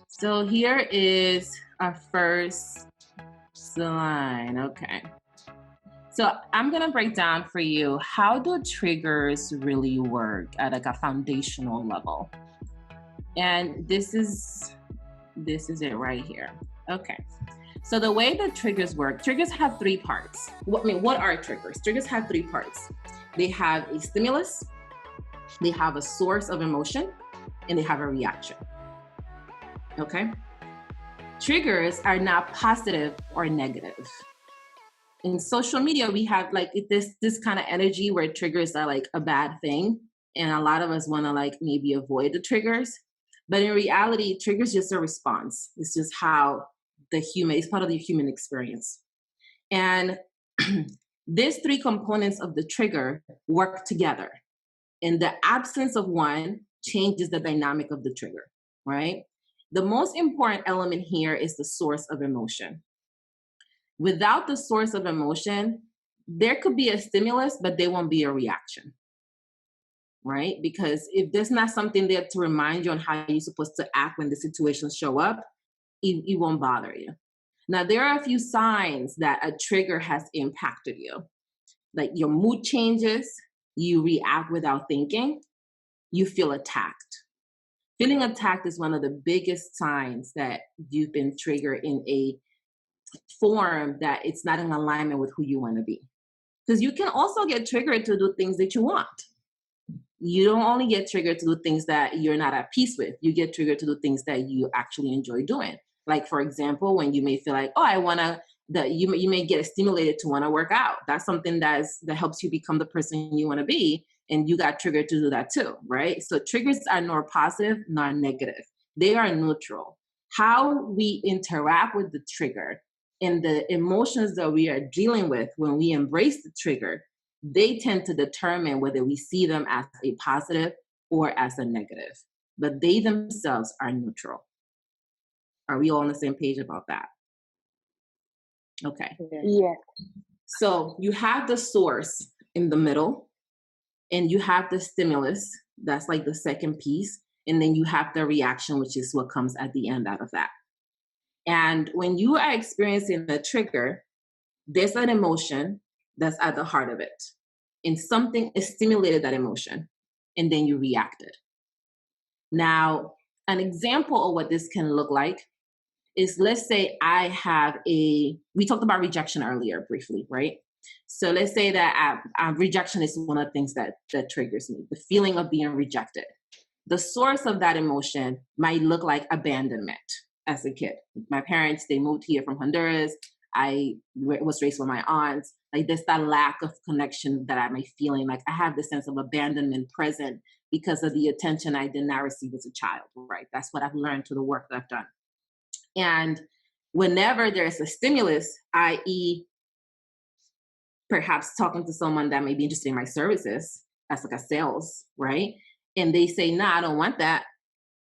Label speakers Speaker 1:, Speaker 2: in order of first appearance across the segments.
Speaker 1: So here is our first line. Okay. So I'm gonna break down for you how do triggers really work at like a foundational level. And this is it right here. Okay. So the way that triggers work, triggers have three parts. What are triggers? Triggers have three parts. They have a stimulus, they have a source of emotion, and they have a reaction. Okay? Triggers are not positive or negative. In social media, we have like this kind of energy where triggers are like a bad thing, and a lot of us want to like maybe avoid the triggers. But in reality, triggers just a response. It's just how it's part of the human experience. And these three components of the trigger work together. And the absence of one changes the dynamic of the trigger, right? The most important element here is the source of emotion. Without the source of emotion, there could be a stimulus, but there won't be a reaction, right? Because if there's not something there to remind you on how you're supposed to act when the situations show up, it won't bother you. Now, there are a few signs that a trigger has impacted you. Like your mood changes, you react without thinking, you feel attacked. Feeling attacked is one of the biggest signs that you've been triggered in a form that it's not in alignment with who you want to be. Because you can also get triggered to do things that you want. You don't only get triggered to do things that you're not at peace with. You get triggered to do things that you actually enjoy doing. Like, for example, when you may feel like, oh, I want to, you may get stimulated to want to work out. That's something that helps you become the person you want to be. And you got triggered to do that too, right? So triggers are nor positive nor negative. They are neutral. How we interact with the trigger and the emotions that we are dealing with when we embrace the trigger, they tend to determine whether we see them as a positive or as a negative. But they themselves are neutral. Are we all on the same page about that? Okay.
Speaker 2: Yes.
Speaker 1: So you have the source in the middle, and you have the stimulus. That's like the second piece. And then you have the reaction, which is what comes at the end out of that. And when you are experiencing a trigger, there's an emotion that's at the heart of it. And something stimulated that emotion, and then you reacted. Now, an example of what this can look like is, let's say we talked about rejection earlier briefly, right? So let's say that rejection is one of the things that triggers me, the feeling of being rejected. The source of that emotion might look like abandonment as a kid. My parents, they moved here from Honduras. I was raised with my aunts. Like there's that lack of connection that I'm feeling. Like I have this sense of abandonment present because of the attention I did not receive as a child, right? That's what I've learned through the work that I've done. And whenever there's a stimulus, i.e., perhaps talking to someone that may be interested in my services as like a sales, right? And they say, nah, I don't want that.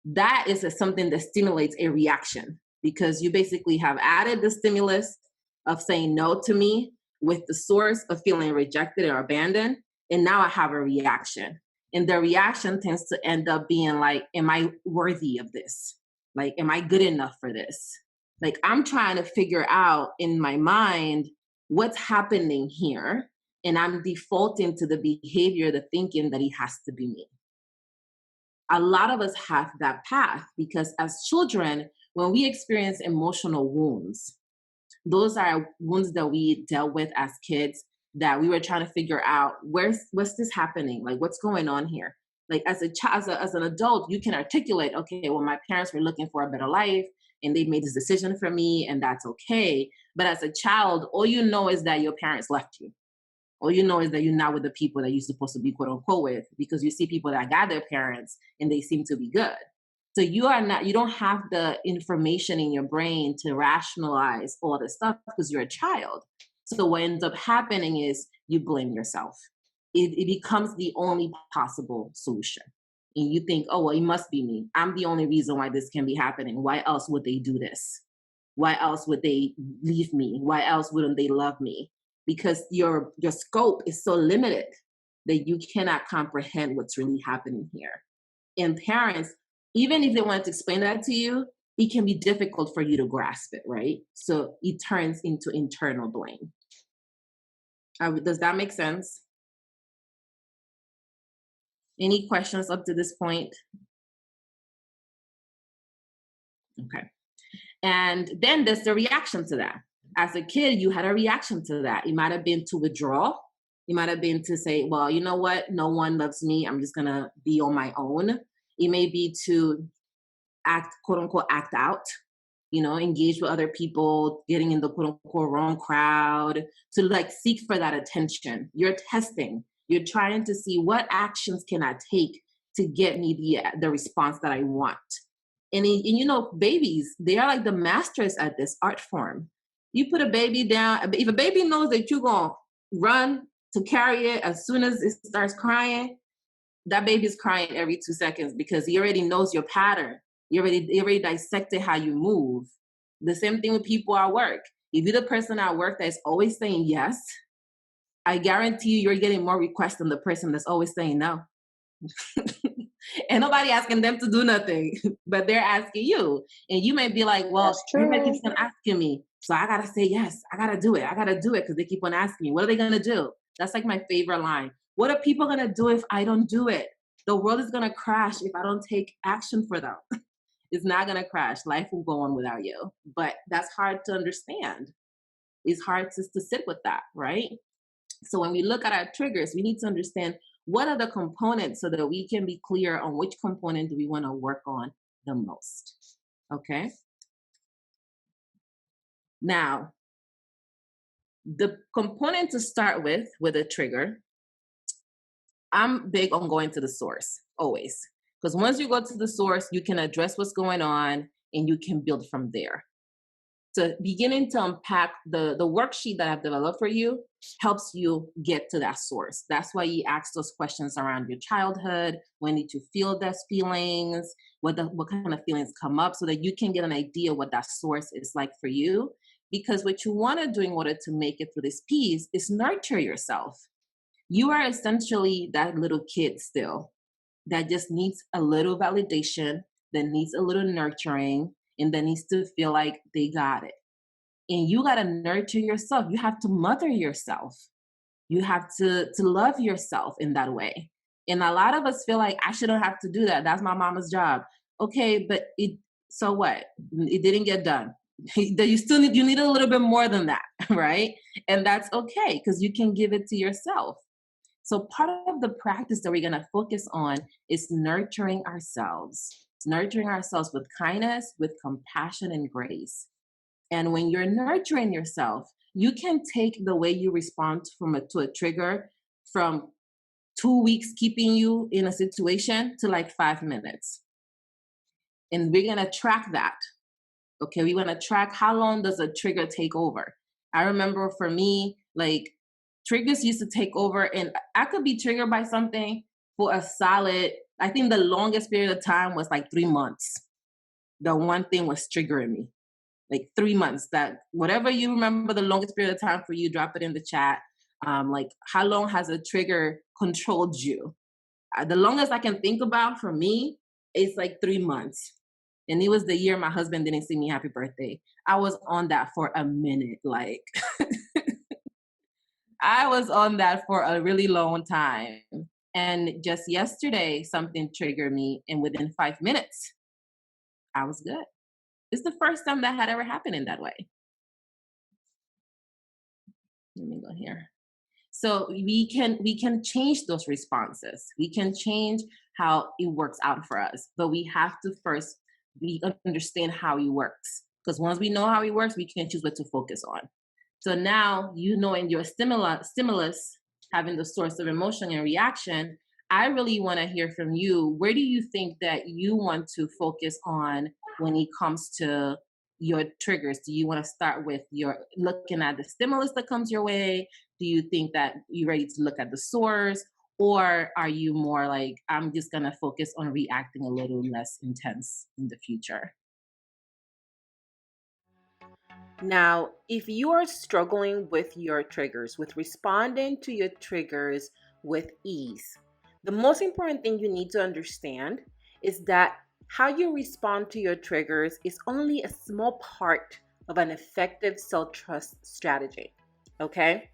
Speaker 1: That is something that stimulates a reaction because you basically have added the stimulus of saying no to me with the source of feeling rejected or abandoned. And now I have a reaction. And the reaction tends to end up being like, am I worthy of this? Like, am I good enough for this? Like, I'm trying to figure out in my mind what's happening here. And I'm defaulting to the behavior, the thinking that it has to be me. A lot of us have that path because as children, when we experience emotional wounds, those are wounds that we dealt with as kids that we were trying to figure out what's this happening? Like, what's going on here? Like as a child, as an adult, you can articulate, okay, well, my parents were looking for a better life and they made this decision for me, and that's okay. But as a child, all you know is that your parents left you. All you know is that you're not with the people that you're supposed to be quote unquote with because you see people that got their parents and they seem to be good. So you don't have the information in your brain to rationalize all this stuff because you're a child. So what ends up happening is you blame yourself. It becomes the only possible solution. And you think, oh, well, it must be me. I'm the only reason why this can be happening. Why else would they do this? Why else would they leave me? Why else wouldn't they love me? Because your scope is so limited that you cannot comprehend what's really happening here. And parents, even if they wanted to explain that to you, it can be difficult for you to grasp it, right? So it turns into internal blame. Does that make sense? Any questions up to this point? Okay. And then there's the reaction to that. As a kid, you had a reaction to that. It might have been to withdraw. It might have been to say, well, you know what? No one loves me. I'm just going to be on my own. It may be to act, quote unquote, act out, engage with other people, getting in the quote unquote wrong crowd, to like seek for that attention. You're testing. You're trying to see what actions can I take to get me the response that I want. And babies, they are like the masters at this art form. You put a baby down, if a baby knows that you're going to run to carry it as soon as it starts crying, that baby's crying every 2 seconds because he already knows your pattern. You already dissected how you move. The same thing with people at work. If you're the person at work that's always saying yes, I guarantee you're getting more requests than the person that's always saying no. And nobody asking them to do nothing, but they're asking you. And you may be like, well, everybody keeps on asking me. So I gotta say yes. I gotta do it. Because they keep on asking me. What are they gonna do? That's like my favorite line. What are people gonna do if I don't do it? The world is gonna crash if I don't take action for them. It's not gonna crash. Life will go on without you. But that's hard to understand. It's hard to sit with that, right? So when we look at our triggers, we need to understand what are the components so that we can be clear on which component do we want to work on the most. Okay. Now, the component to start with a trigger, I'm big on going to the source always. Because once you go to the source, you can address what's going on and you can build from there. So beginning to unpack the worksheet that I've developed for you helps you get to that source. That's why you ask those questions around your childhood. When did you feel those feelings? What kind of feelings come up so that you can get an idea what that source is like for you. Because what you want to do in order to make it through this piece is nurture yourself. You are essentially that little kid still that just needs a little validation, that needs a little nurturing, and that needs to feel like they got it. And you got to nurture yourself. You have to mother yourself. You have to love yourself in that way. And a lot of us feel like I shouldn't have to do that. That's my mama's job. Okay, but so what? It didn't get done. You need a little bit more than that, right? And that's okay because you can give it to yourself. So part of the practice that we're going to focus on is nurturing ourselves. It's nurturing ourselves with kindness, with compassion and grace. And when you're nurturing yourself, you can take the way you respond to a trigger from 2 weeks keeping you in a situation to like 5 minutes. And we're going to track that. Okay, we want to track how long does a trigger take over. I remember for me, like triggers used to take over, and I could be triggered by something for a solid, I think the longest period of time was like 3 months. The one thing was triggering me. Like 3 months. That whatever you remember the longest period of time for you, drop it in the chat. Like how long has a trigger controlled you? The longest I can think about for me is like 3 months. And it was the year my husband didn't sing me happy birthday. I was on that for a minute. Like I was on that for a really long time. And just yesterday, something triggered me. And within 5 minutes, I was good. It's the first time that had ever happened in that way. Let me go here. So we can change those responses. We can change how it works out for us, but we have to first understand how it works. Because once we know how it works, we can choose what to focus on. So now in your stimulus, having the source of emotion and reaction, I really want to hear from you. Where do you think that you want to focus on when it comes to your triggers? Do you want to start with your looking at the stimulus that comes your way? Do you think that you're ready to look at the source? Or are you more like, I'm just going to focus on reacting a little less intense in the future?
Speaker 2: Now, if you are struggling with your triggers, with responding to your triggers with ease, the most important thing you need to understand is that How you respond to your triggers is only a small part of an effective self-trust strategy. Okay?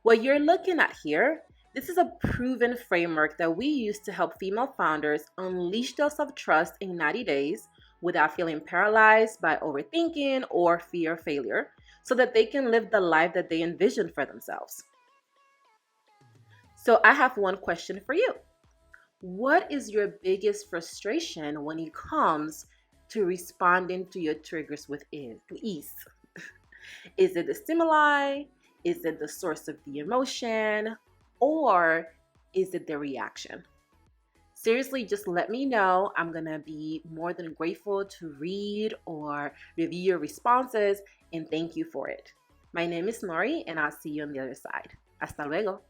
Speaker 2: What you're looking at here, this is a proven framework that we use to help female founders unleash their self-trust in 90 days without feeling paralyzed by overthinking or fear of failure, so that they can live the life that they envision for themselves. So I have one question for you. What is your biggest frustration when it comes to responding to your triggers with ease? Is it the stimuli? Is it the source of the emotion? Or is it the reaction? Seriously, just let me know. I'm going to be more than grateful to read or review your responses, and thank you for it. My name is Nori, and I'll see you on the other side. Hasta luego.